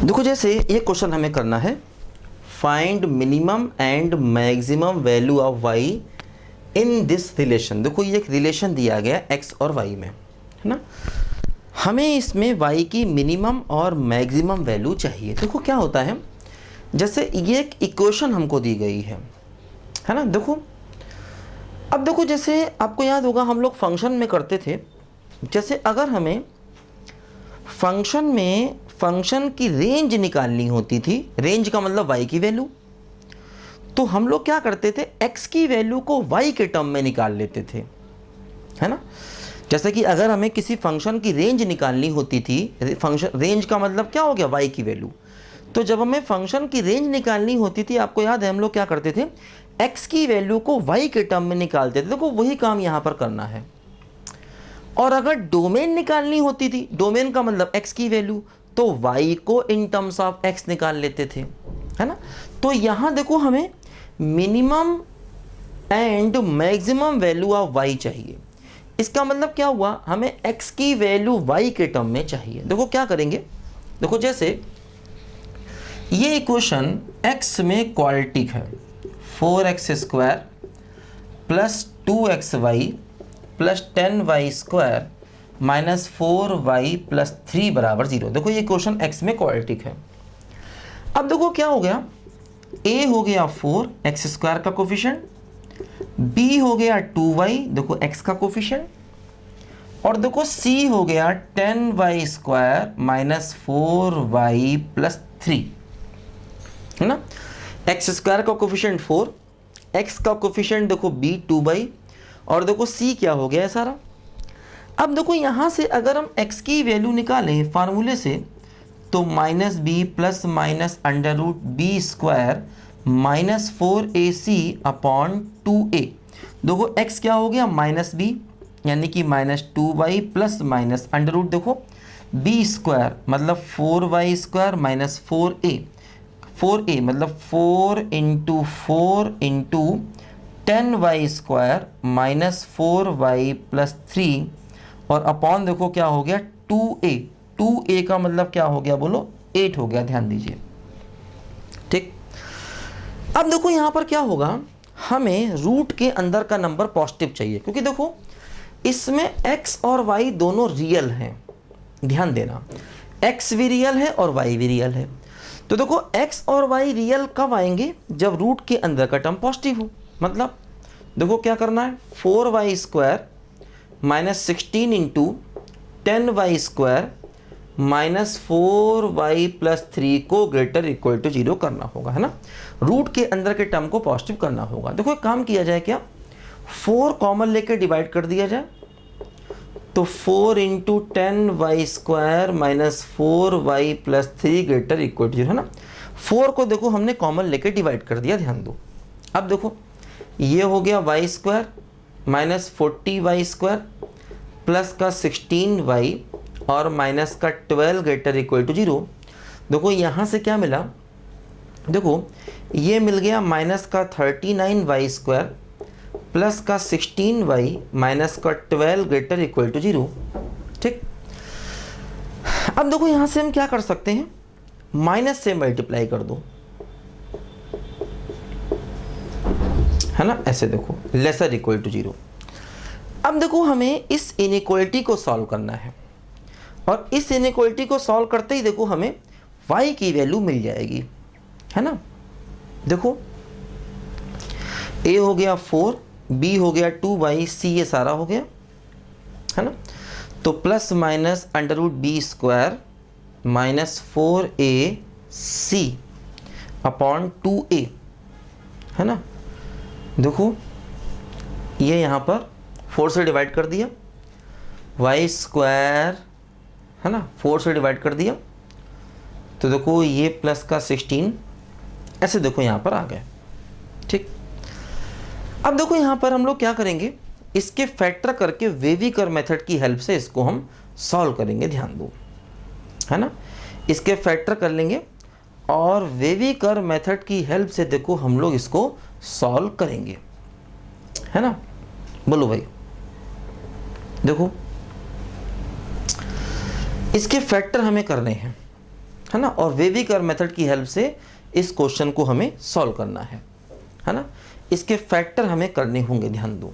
देखो जैसे ये क्वेश्चन हमें करना है, find minimum and maximum value of Y in this relation. देखो ये एक रिलेशन दिया गया एक्स और वाई में, है ना। हमें इसमें वाई की मिनिमम और मैक्सिमम वैल्यू चाहिए। देखो क्या होता है, जैसे ये एक इक्वेशन हमको दी गई है ना। देखो अब देखो, जैसे आपको याद होगा हम लोग फंक्शन में करते थे, जैसे अगर हमें फंक्शन की रेंज निकालनी होती थी, रेंज का मतलब वाई की वैल्यू, तो हम लोग क्या करते थे, एक्स की वैल्यू को वाई के टर्म में निकाल लेते थे, है ना। जैसे कि अगर हमें किसी फंक्शन की रेंज निकालनी होती थी, फंक्शन रेंज का मतलब क्या हो गया, वाई की वैल्यू। तो जब हमें फंक्शन की रेंज निकालनी होती थी, आपको याद है हम लोग क्या करते थे, एक्स की वैल्यू को वाई के टर्म में निकालते थे। देखो वही काम यहाँ पर करना है। और अगर डोमेन निकालनी होती थी, डोमेन का मतलब एक्स की वैल्यू, तो वाई को इन टर्म्स ऑफ एक्स निकाल लेते थे, है ना। तो यहाँ देखो हमें minimum and maximum value of Y चाहिए। इसका मतलब क्या हुआ, हमें एक्स की वैल्यू वाई के टर्म में चाहिए। देखो क्या करेंगे, देखो जैसे ये इक्वेशन एक्स में क्वाड्रेटिक है, 4x² plus 2xy plus 10y² minus 4y plus 3 बराबर 0। देखो ये क्वेश्चन x में क्वाड्रेटिक है। अब देखो क्या हो गया, a हो गया 4x² का कोफिशिएंट, b हो गया 2y, देखो x का कोफिशिएंट, और देखो c हो गया 10y² माइनस 4y प्लस 3, है ना। x² का कोफिशिएंट 4, x का कोफिशिएंट देखो b 2y, और देखो c क्या हो गया है सारा। अब देखो यहाँ से अगर हम x की वैल्यू निकालें फार्मूले से, तो minus B plus minus under root B square minus 4ac upon 2a। देखो x क्या हो गया, माइनस बी यानी कि minus 2y plus minus under root देखो b स्क्वायर मतलब 4y² माइनस 4a मतलब 4 into 4 into 10y² minus 4y plus 3, और अपॉन देखो क्या हो गया 2a का मतलब क्या हो गया बोलो, 8 हो गया, ध्यान दीजिए, ठीक। अब देखो यहां पर क्या होगा, हमें रूट के अंदर का नंबर पॉजिटिव चाहिए, क्योंकि देखो इसमें x और y दोनों रियल हैं, ध्यान देना, x भी रियल है और y भी रियल है। तो देखो x और y रियल कब आएंगे, जब रूट के अंदर का टर्म पॉजिटिव हो। मतलब देखो क्या करना है, 4y² minus 16 into 10y² minus 4y plus 3 को ग्रेटर इक्वल टू 0 करना होगा, है ना। रूट के अंदर के टर्म को पॉजिटिव करना होगा। देखो एक काम किया जाए, क्या 4 कॉमन लेके डिवाइड कर दिया जाए, तो 4 into 10y² minus 4y plus 3 greater equal to 0, है ना। 4 को देखो हमने कॉमन लेके डिवाइड कर दिया, ध्यान दो। अब देखो ये हो गया y² माइनस 40y² प्लस का 16y और माइनस का 12 ग्रेटर इक्वल टू 0। देखो यहाँ से क्या मिला, देखो ये मिल गया माइनस का 39y² प्लस का 16y माइनस का 12 ग्रेटर इक्वल टू 0, ठीक। अब देखो यहाँ से हम क्या कर सकते हैं, माइनस से मल्टीप्लाई कर दो, है ना, ऐसे देखो लेसर इक्वल टू 0। अब देखो हमें इस इनइक्वालिटी को सॉल्व करना है, और इस इनइक्वालिटी को सॉल्व करते ही देखो हमें y की वैल्यू मिल जाएगी, है ना। देखो a हो गया 4, b हो गया 2y, c ये सारा हो गया, है ना। तो plus minus under root B square minus 4ac upon 2a, है ना। देखो ये यहाँ पर 4 से डिवाइड कर दिया, y², है ना, 4 से डिवाइड कर दिया, तो देखो ये प्लस का 16, ऐसे देखो यहाँ पर आ गए, ठीक। अब देखो यहाँ पर हम लोग क्या करेंगे, इसके फैक्टर करके वेविकर मेथड की हेल्प से इसको हम सॉल्व करेंगे, ध्यान दो, है ना। इसके फैक्टर कर लेंगे और वेविकर मेथड की हेल्प से देखो हम लोग इसको सॉल्व करेंगे, है ना। बोलो भाई, देखो इसके फैक्टर हमें करने हैं, है ना, और वेविकर मेथड की हेल्प से इस क्वेश्चन को हमें सॉल्व करना है ना। इसके फैक्टर हमें करने होंगे, ध्यान दो।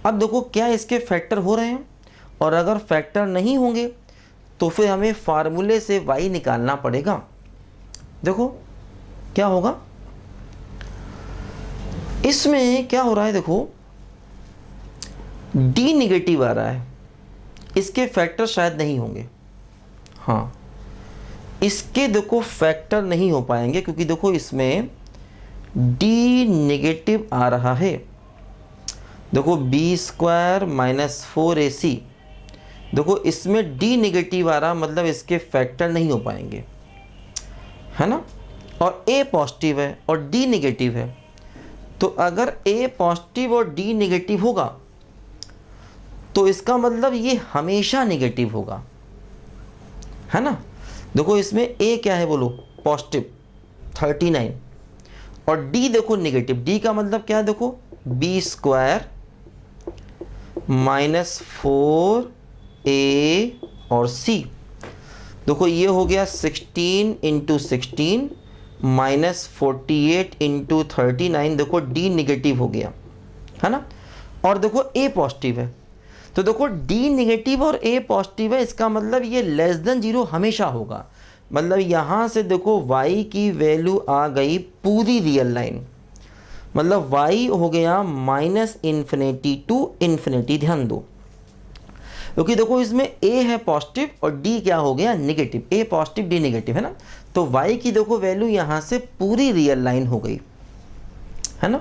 अब देखो क्या इसके फैक्टर हो रहे हैं, और अगर फैक्टर नहीं होंगे तो फिर हमें फार्मूले से y निकालना पड़ेगा। देखो क्या होगा, इसमें क्या हो रहा है, देखो d निगेटिव आ रहा है, इसके फैक्टर शायद नहीं होंगे। हाँ, इसके देखो फैक्टर नहीं हो पाएंगे क्योंकि देखो इसमें d निगेटिव आ रहा है। देखो b² माइनस 4ac, देखो इसमें d निगेटिव आ रहा, मतलब इसके फैक्टर नहीं हो पाएंगे, है ना। और a पॉजिटिव है और d निगेटिव है, तो अगर a पॉजिटिव और d निगेटिव होगा तो इसका मतलब ये हमेशा निगेटिव होगा, है ना। देखो इसमें a क्या है बोलो, पॉजिटिव 39, और d देखो निगेटिव, d का मतलब क्या है, देखो b² माइनस 4a और c, देखो ये हो गया 16 इंटू 16 माइनस 48 इंटू 39, देखो d निगेटिव हो गया, है ना। और देखो a पॉजिटिव है, तो देखो d निगेटिव और a पॉजिटिव है, इसका मतलब ये लेस देन 0 हमेशा होगा। मतलब यहाँ से देखो y की वैल्यू आ गई पूरी रियल लाइन, मतलब y हो गया माइनस इन्फिनिटी टू इन्फिनिटी, ध्यान दो। क्योंकि देखो इसमें a है पॉजिटिव और d क्या हो गया negative, a positive d negative, है ना। तो y की देखो वैल्यू यहाँ से पूरी रियल लाइन हो गई, है ना।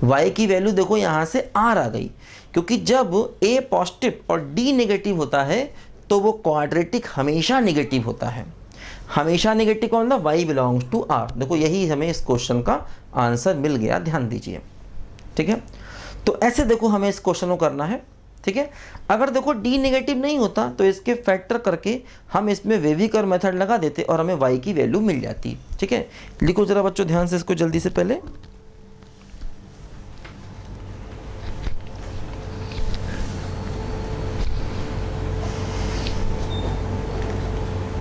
y की वैल्यू देखो यहाँ से r आ गई, क्योंकि जब a पॉजिटिव और d नेगेटिव होता है तो वो क्वाड्रेटिक हमेशा नेगेटिव होता है। हमेशा नेगेटिव का मतलब y बिलोंग्स टू r। देखो यही हमें इस क्वेश्चन का आंसर मिल गया, ध्यान दीजिए, ठीक है। तो ऐसे देखो हमें इस क्वेश्चन को करना है, ठीक है। अगर देखो d नेगेटिव नहीं होता तो इसके फैक्टर करके हम इसमें वेविकर मेथड लगा देते और हमें y की वैल्यू मिल जाती, ठीक है। लिखो जरा बच्चों ध्यान से इसको जल्दी से पहले।